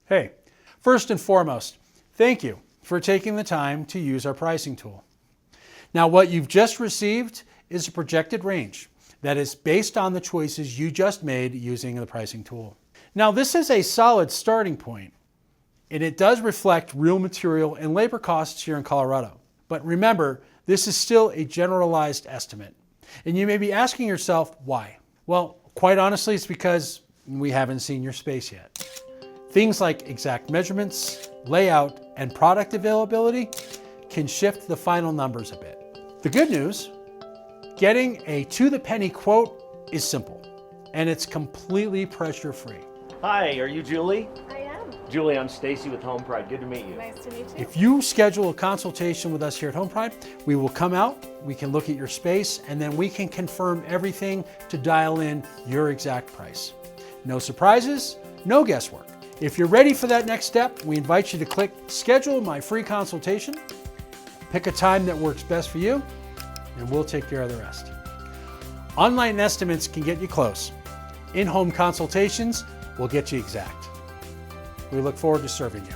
Hey, first and foremost, thank you for taking the time to use our pricing tool. Now, what you've just received is a projected range that is based on the choices you just made using the pricing tool. Now, this is a solid starting point, and it does reflect real material and labor costs here in Colorado. But remember, this is still a generalized estimate. And you may be asking yourself, why? Well, quite honestly, it's because we haven't seen your space yet. Things like exact measurements, layout, and product availability can shift the final numbers a bit. The good news, getting a to-the-penny quote is simple, and it's completely pressure-free. Hi, are you Julie? I am. Julie, I'm Stacy with HomePride. Good to meet you. Nice to meet you. If you schedule a consultation with us here at HomePride, we will come out, we can look at your space, and then we can confirm everything to dial in your exact price. No surprises, no guesswork. If you're ready for that next step, we invite you to click Schedule My Free Consultation. Pick a time that works best for you, and we'll take care of the rest. Online estimates can get you close. In-home consultations will get you exact. We look forward to serving you.